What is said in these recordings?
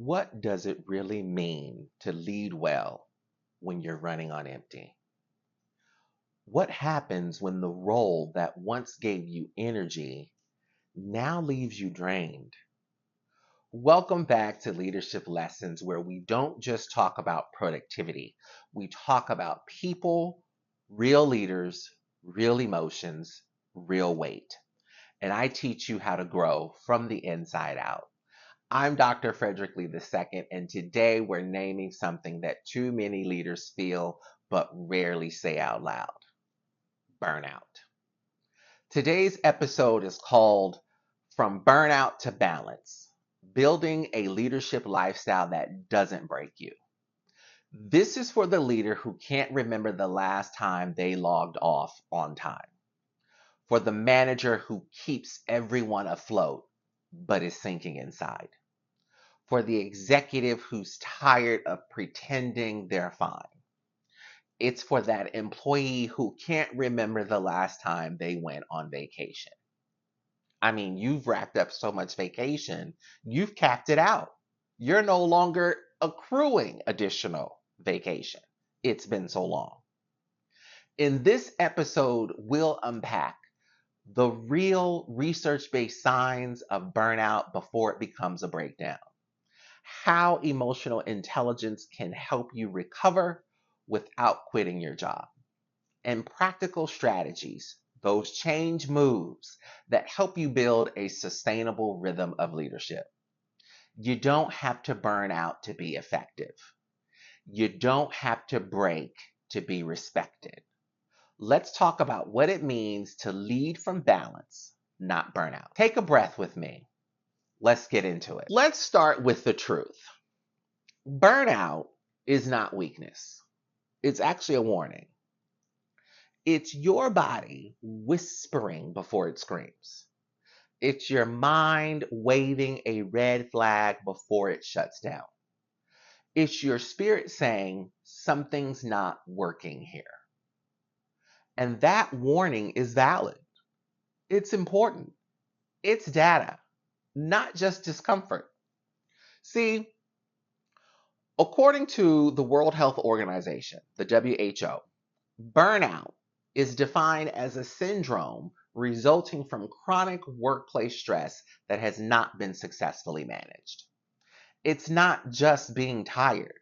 What does it really mean to lead well when you're running on empty? What happens when the role that once gave you energy now leaves you drained? Welcome back to Leadership Lessons, where we don't just talk about productivity, we talk about people, real leaders, real emotions, real weight. And I teach you how to grow from the inside out. I'm Dr. Fredrick Lee II, and today we're naming something that too many leaders feel but rarely say out loud: burnout. Today's episode is called From Burnout to Balance: Building a Leadership Lifestyle That Doesn't Break You. This is for the leader who can't remember the last time they logged off on time, for the manager who keeps everyone afloat but is sinking inside, for the executive who's tired of pretending they're fine. It's for that employee who can't remember the last time they went on vacation. I mean, you've racked up so much vacation, you've capped it out. You're no longer accruing additional vacation. It's been so long. In this episode, we'll unpack the real research-based signs of burnout before it becomes a breakdown, how emotional intelligence can help you recover without quitting your job, and practical strategies, those change moves that help you build a sustainable rhythm of leadership. You don't have to burn out to be effective. You don't have to break to be respected. Let's talk about what it means to lead from balance, not burnout. Take a breath with me. Let's get into it. Let's start with the truth. Burnout is not weakness. It's actually a warning. It's your body whispering before it screams. It's your mind waving a red flag before it shuts down. It's your spirit saying something's not working here. And that warning is valid. It's important. It's data, not just discomfort. See, according to the World Health Organization, the WHO, burnout is defined as a syndrome resulting from chronic workplace stress that has not been successfully managed. It's not just being tired.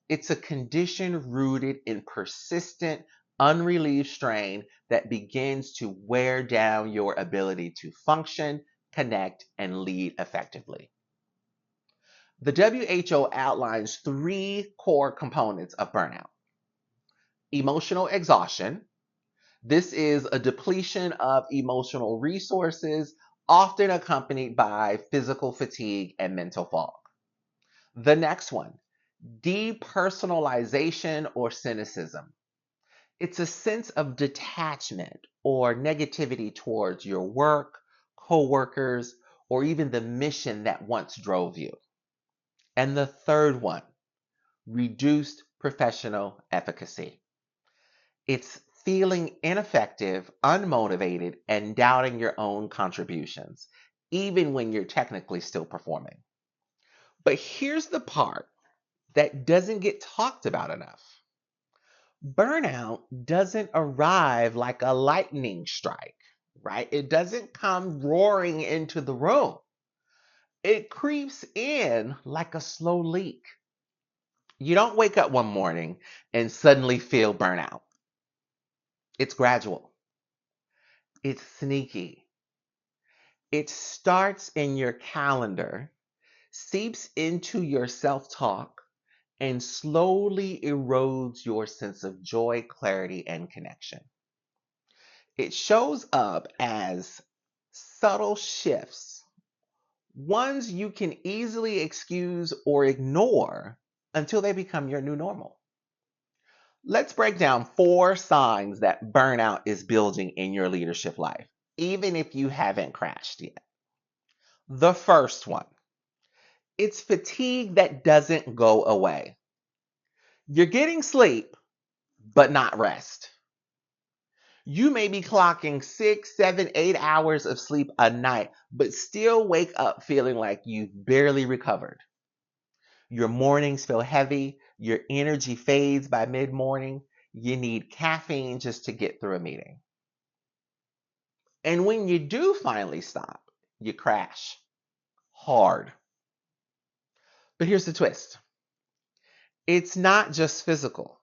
It's a condition rooted in persistent, unrelieved strain that begins to wear down your ability to function, connect, and lead effectively. The WHO outlines three core components of burnout: emotional exhaustion. This is a depletion of emotional resources, often accompanied by physical fatigue and mental fog. The next one, depersonalization or cynicism. It's a sense of detachment or negativity towards your work, coworkers, or even the mission that once drove you. And the third one, reduced professional efficacy. It's feeling ineffective, unmotivated, and doubting your own contributions, even when you're technically still performing. But here's the part that doesn't get talked about enough. Burnout doesn't arrive like a lightning strike, right? It doesn't come roaring into the room. It creeps in like a slow leak. You don't wake up one morning and suddenly feel burnout. It's gradual. It's sneaky. It starts in your calendar, seeps into your self-talk, and slowly erodes your sense of joy, clarity, and connection. It shows up as subtle shifts, ones you can easily excuse or ignore until they become your new normal. Let's break down 4 signs that burnout is building in your leadership life, even if you haven't crashed yet. The first one, it's fatigue that doesn't go away. You're getting sleep, but not rest. You may be clocking 6, 7, 8 hours of sleep a night, but still wake up feeling like you've barely recovered. Your mornings feel heavy. Your energy fades by mid-morning. You need caffeine just to get through a meeting. And when you do finally stop, you crash hard. But here's the twist. It's not just physical.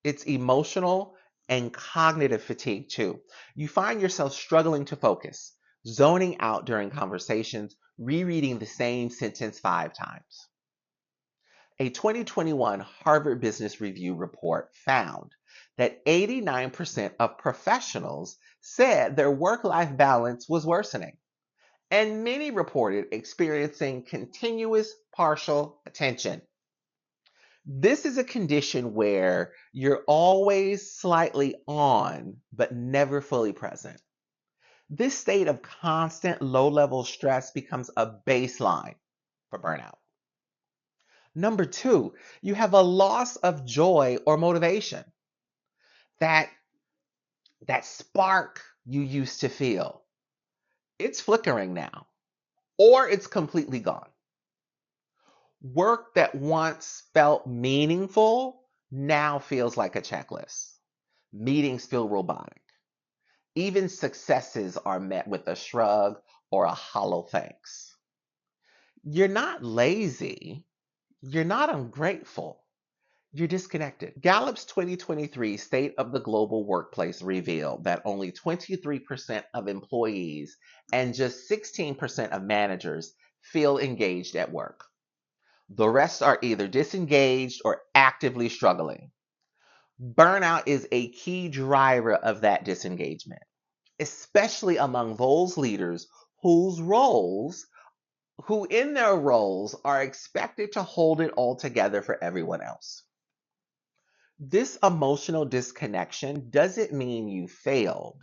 It's emotional and cognitive fatigue too. You find yourself struggling to focus, zoning out during conversations, rereading the same sentence 5 times. A 2021 Harvard Business Review report found that 89% of professionals said their work-life balance was worsening, and many reported experiencing continuous partial attention. This is a condition where you're always slightly on, but never fully present. This state of constant low-level stress becomes a baseline for burnout. Number two, you have a loss of joy or motivation. That, that spark you used to feel, it's flickering now, or it's completely gone. Work that once felt meaningful now feels like a checklist. Meetings feel robotic. Even successes are met with a shrug or a hollow thanks. You're not lazy. You're not ungrateful. You're disconnected. Gallup's 2023 State of the Global Workplace revealed that only 23% of employees and just 16% of managers feel engaged at work. The rest are either disengaged or actively struggling. Burnout is a key driver of that disengagement, especially among those leaders who in their roles are expected to hold it all together for everyone else. This emotional disconnection doesn't mean you failed.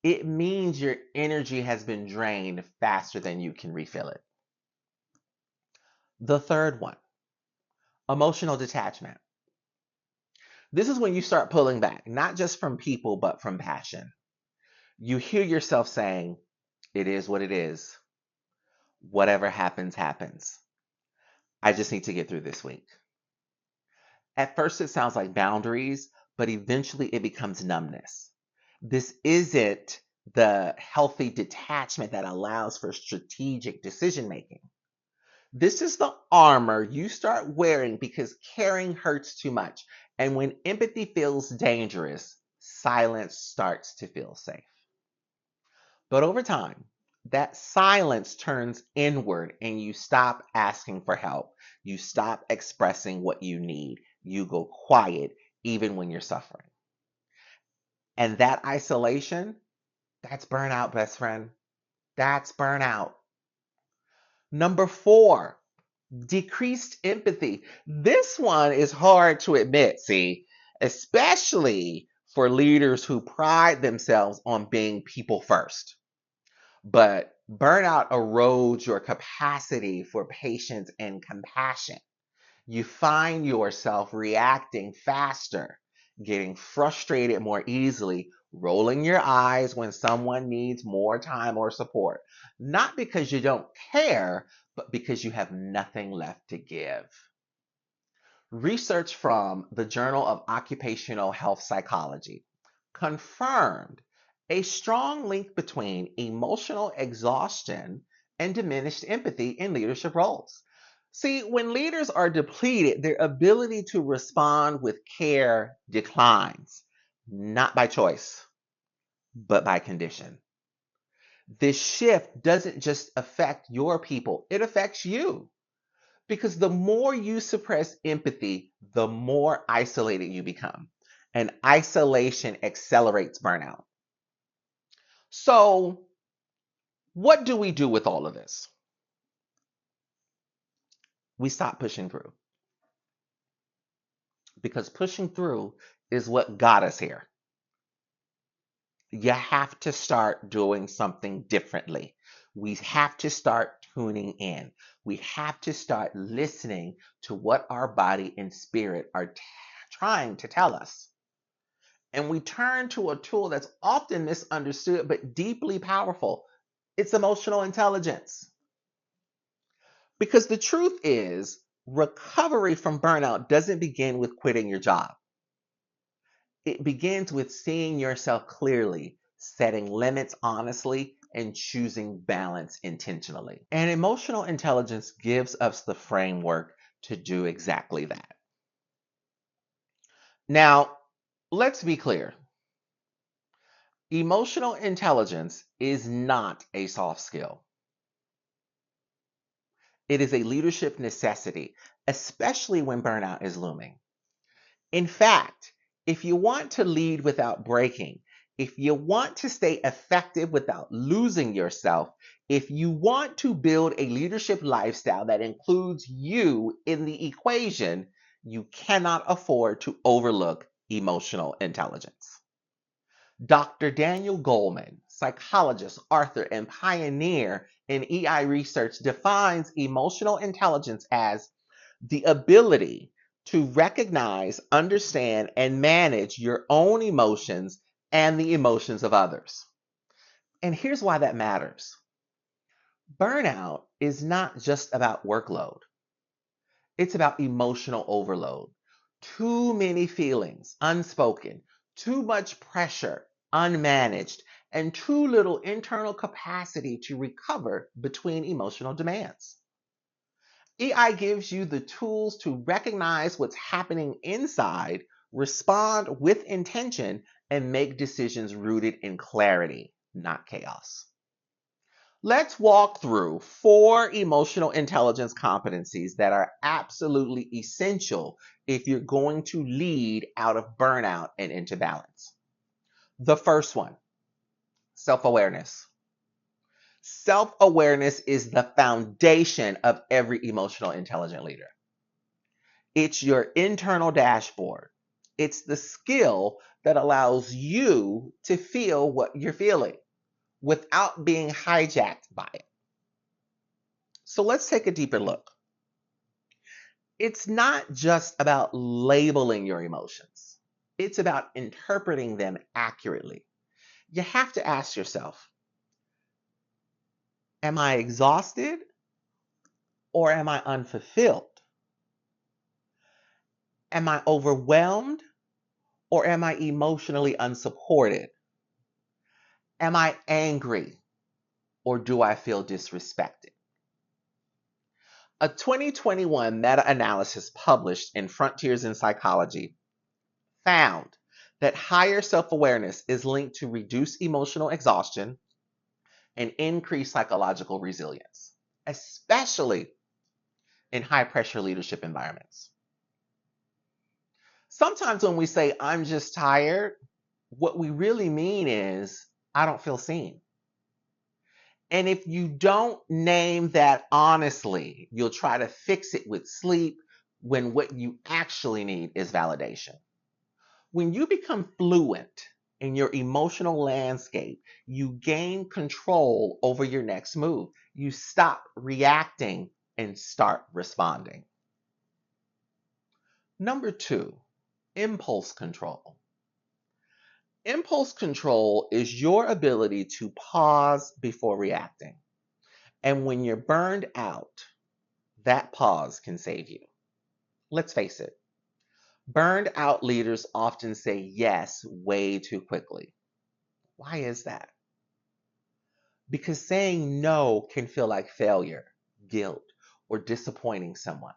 It means your energy has been drained faster than you can refill it. The third one, emotional detachment. This is when you start pulling back, not just from people, but from passion. You hear yourself saying, "It is what it is. Whatever happens, happens. I just need to get through this week." At first, it sounds like boundaries, but eventually it becomes numbness. This isn't the healthy detachment that allows for strategic decision making. This is the armor you start wearing because caring hurts too much. And when empathy feels dangerous, silence starts to feel safe. But over time, that silence turns inward and you stop asking for help. You stop expressing what you need. You go quiet even when you're suffering. And that isolation, that's burnout, best friend. That's burnout. Number four, decreased empathy. This one is hard to admit, see, especially for leaders who pride themselves on being people first. But burnout erodes your capacity for patience and compassion. You find yourself reacting faster, getting frustrated more easily, rolling your eyes when someone needs more time or support. Not because you don't care, but because you have nothing left to give. Research from the Journal of Occupational Health Psychology confirmed a strong link between emotional exhaustion and diminished empathy in leadership roles. See, when leaders are depleted, their ability to respond with care declines, not by choice, but by condition. This shift doesn't just affect your people, it affects you. Because the more you suppress empathy, the more isolated you become. And isolation accelerates burnout. So, what do we do with all of this? We stop pushing through. Because pushing through is what got us here. You have to start doing something differently. We have to start tuning in. We have to start listening to what our body and spirit are trying to tell us. And we turn to a tool that's often misunderstood but deeply powerful. It's emotional intelligence. Because the truth is, Recovery from burnout doesn't begin with quitting your job. It begins with seeing yourself clearly, setting limits honestly, and choosing balance intentionally. And emotional intelligence gives us the framework to do exactly that. Now, let's be clear. Emotional intelligence is not a soft skill. It is a leadership necessity, especially when burnout is looming. In fact, if you want to lead without breaking, if you want to stay effective without losing yourself, if you want to build a leadership lifestyle that includes you in the equation, you cannot afford to overlook emotional intelligence. Dr. Daniel Goleman, psychologist, author, and pioneer in EI research, defines emotional intelligence as the ability to recognize, understand, and manage your own emotions and the emotions of others. And here's why that matters. Burnout is not just about workload. It's about emotional overload. Too many feelings unspoken, too much pressure unmanaged, and too little internal capacity to recover between emotional demands. EI gives you the tools to recognize what's happening inside, respond with intention, and make decisions rooted in clarity, not chaos. Let's walk through 4 emotional intelligence competencies that are absolutely essential if you're going to lead out of burnout and into balance. The first one, self-awareness. Self-awareness is the foundation of every emotional intelligent leader. It's your internal dashboard. It's the skill that allows you to feel what you're feeling without being hijacked by it. So let's take a deeper look. It's not just about labeling your emotions. It's about interpreting them accurately. You have to ask yourself, am I exhausted or am I unfulfilled? Am I overwhelmed or am I emotionally unsupported? Am I angry or do I feel disrespected? A 2021 meta-analysis published in Frontiers in Psychology found that higher self-awareness is linked to reduced emotional exhaustion and increased psychological resilience, especially in high-pressure leadership environments. Sometimes when we say, I'm just tired, what we really mean is, I don't feel seen. And if you don't name that honestly, you'll try to fix it with sleep when what you actually need is validation. When you become fluent in your emotional landscape, you gain control over your next move. You stop reacting and start responding. Number 2, impulse control. Impulse control is your ability to pause before reacting. And when you're burned out, that pause can save you. Let's face it, burned out leaders often say yes way too quickly. Why is that? Because saying no can feel like failure, guilt, or disappointing someone.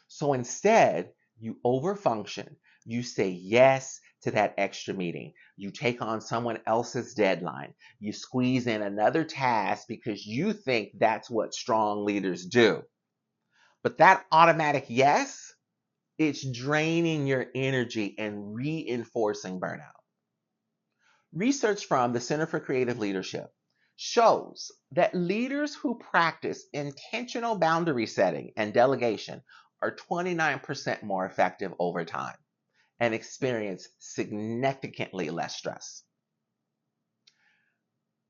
So instead, you overfunction. You say yes to that extra meeting. You take on someone else's deadline. You squeeze in another task because you think that's what strong leaders do. But that automatic yes, it's draining your energy and reinforcing burnout. Research from the Center for Creative Leadership shows that leaders who practice intentional boundary setting and delegation are 29% more effective over time and experience significantly less stress.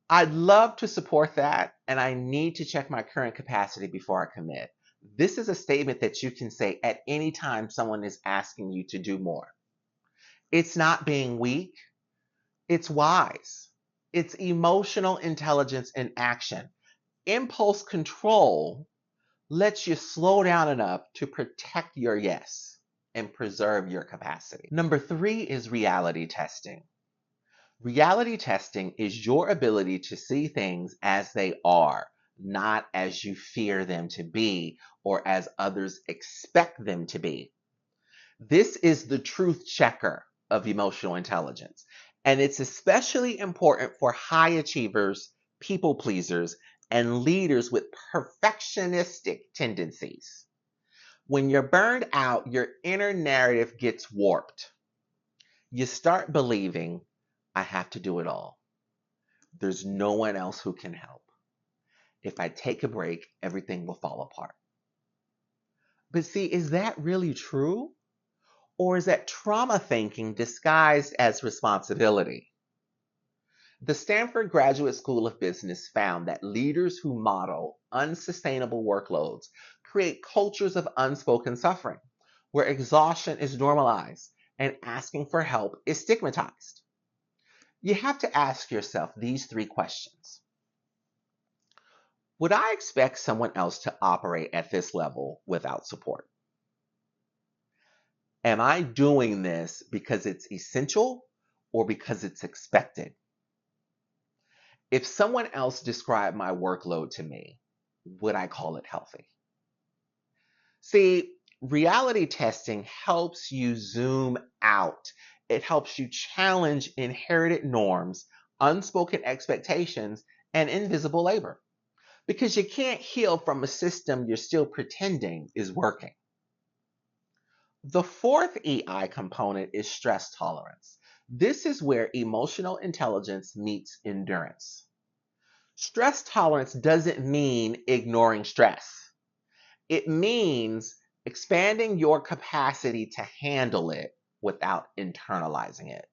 I'd love to support that, and I need to check my current capacity before I commit. This is a statement that you can say at any time someone is asking you to do more. It's not being weak, it's wise. It's emotional intelligence in action. Impulse control lets you slow down enough to protect your yes and preserve your capacity. Number 3 is reality testing. Reality testing is your ability to see things as they are, not as you fear them to be or as others expect them to be. This is the truth checker of emotional intelligence, and it's especially important for high achievers, people pleasers, and leaders with perfectionistic tendencies. When you're burned out, your inner narrative gets warped. You start believing, I have to do it all. There's no one else who can help. If I take a break, everything will fall apart. But see, is that really true? Or is that trauma thinking disguised as responsibility? The Stanford Graduate School of Business found that leaders who model unsustainable workloads create cultures of unspoken suffering, where exhaustion is normalized and asking for help is stigmatized. You have to ask yourself these 3 questions. Would I expect someone else to operate at this level without support? Am I doing this because it's essential or because it's expected? If someone else described my workload to me, would I call it healthy? See, reality testing helps you zoom out. It helps you challenge inherited norms, unspoken expectations, and invisible labor. Because you can't heal from a system you're still pretending is working. The 4th EI component is stress tolerance. This is where emotional intelligence meets endurance. Stress tolerance doesn't mean ignoring stress. It means expanding your capacity to handle it without internalizing it.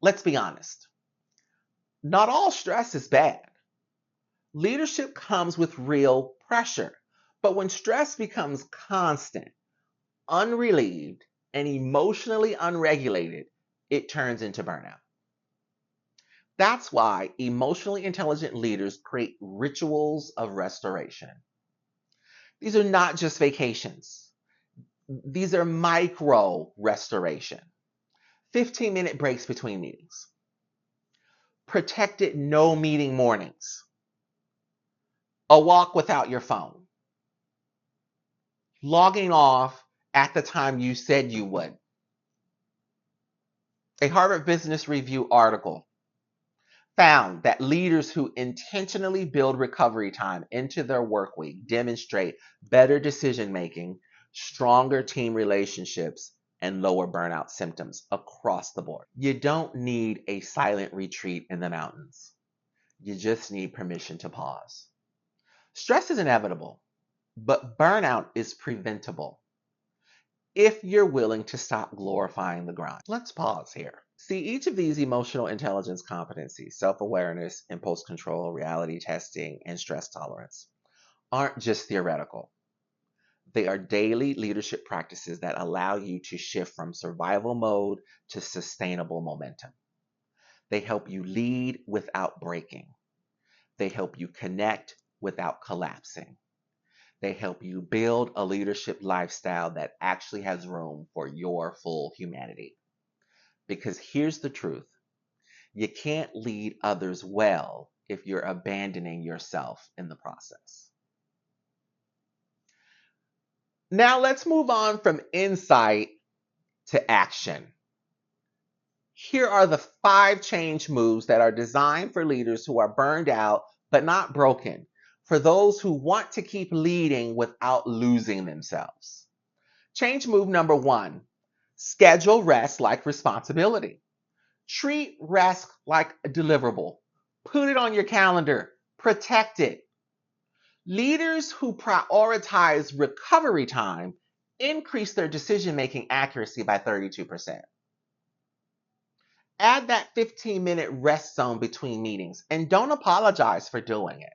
Let's be honest. Not all stress is bad. Leadership comes with real pressure. But when stress becomes constant, unrelieved, and emotionally unregulated, it turns into burnout. That's why emotionally intelligent leaders create rituals of restoration. These are not just vacations. These are micro restoration. 15-minute breaks between meetings. Protected no meeting mornings. A walk without your phone. Logging off at the time you said you would. A Harvard Business Review article found that leaders who intentionally build recovery time into their work week demonstrate better decision making, stronger team relationships, and lower burnout symptoms across the board. You don't need a silent retreat in the mountains. You just need permission to pause. Stress is inevitable, but burnout is preventable if you're willing to stop glorifying the grind. Let's pause here. See, each of these emotional intelligence competencies, self-awareness, impulse control, reality testing, and stress tolerance, aren't just theoretical. They are daily leadership practices that allow you to shift from survival mode to sustainable momentum. They help you lead without breaking. They help you connect without collapsing. They help you build a leadership lifestyle that actually has room for your full humanity. Because here's the truth. You can't lead others well if you're abandoning yourself in the process. Now let's move on from insight to action. Here are the 5 change moves that are designed for leaders who are burned out but not broken, for those who want to keep leading without losing themselves. Change move number 1, schedule rest like responsibility. Treat rest like a deliverable. Put it on your calendar. Protect it. Leaders who prioritize recovery time increase their decision-making accuracy by 32%. Add that 15-minute rest zone between meetings and don't apologize for doing it.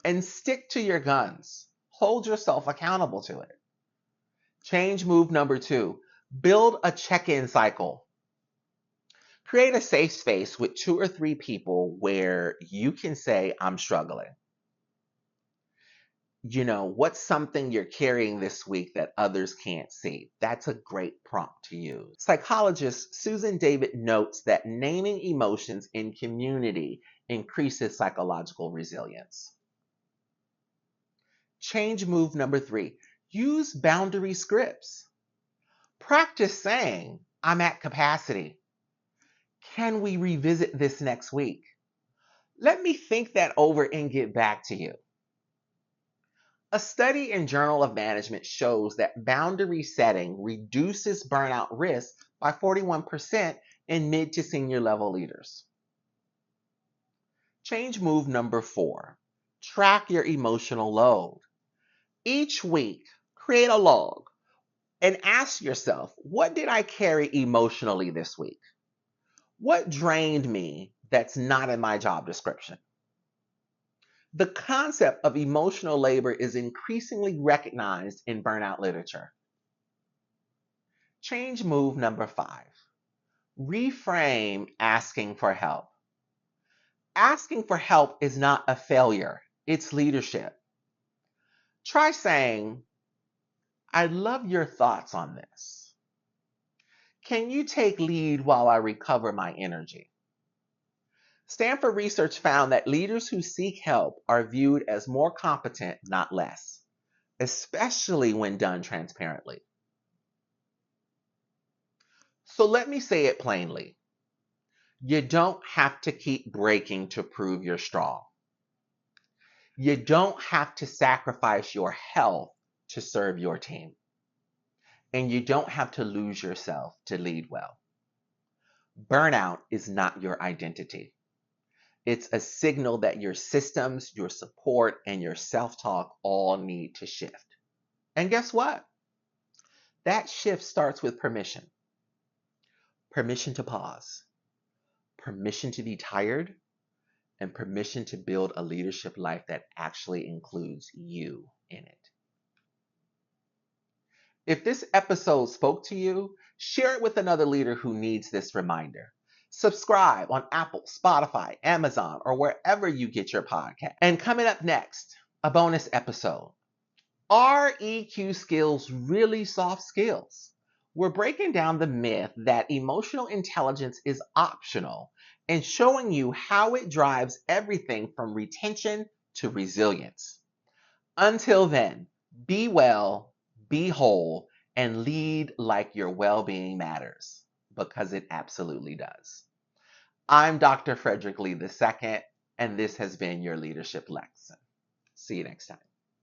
And stick to your guns. Hold yourself accountable to it. Change move number 2, build a check-in cycle. Create a safe space with 2 or 3 people where you can say, I'm struggling. What's something you're carrying this week that others can't see? That's a great prompt to use. Psychologist Susan David notes that naming emotions in community increases psychological resilience. Change move number 3. Use boundary scripts. Practice saying, I'm at capacity. Can we revisit this next week? Let me think that over and get back to you. A study in Journal of Management shows that boundary setting reduces burnout risk by 41% in mid to senior level leaders. Change move number 4. Track your emotional load. Each week, create a log and ask yourself, what did I carry emotionally this week? What drained me that's not in my job description? The concept of emotional labor is increasingly recognized in burnout literature. Change move number 5. Reframe asking for help. Asking for help is not a failure, it's leadership. Try saying, I'd love your thoughts on this. Can you take lead while I recover my energy? Stanford research found that leaders who seek help are viewed as more competent, not less, especially when done transparently. So let me say it plainly. You don't have to keep breaking to prove you're strong. You don't have to sacrifice your health to serve your team. And you don't have to lose yourself to lead well. Burnout is not your identity. It's a signal that your systems, your support, and your self-talk all need to shift. And guess what? That shift starts with permission. Permission to pause. Permission to be tired. And permission to build a leadership life that actually includes you in it. If this episode spoke to you, share it with another leader who needs this reminder. Subscribe on Apple, Spotify, Amazon, or wherever you get your podcast. And coming up next, a bonus episode. Are EQ skills really soft skills? We're breaking down the myth that emotional intelligence is optional and showing you how it drives everything from retention to resilience. Until then, be well, be whole, and lead like your well-being matters, because it absolutely does. I'm Dr. Fredrick Lee II, and this has been your leadership lesson. See you next time.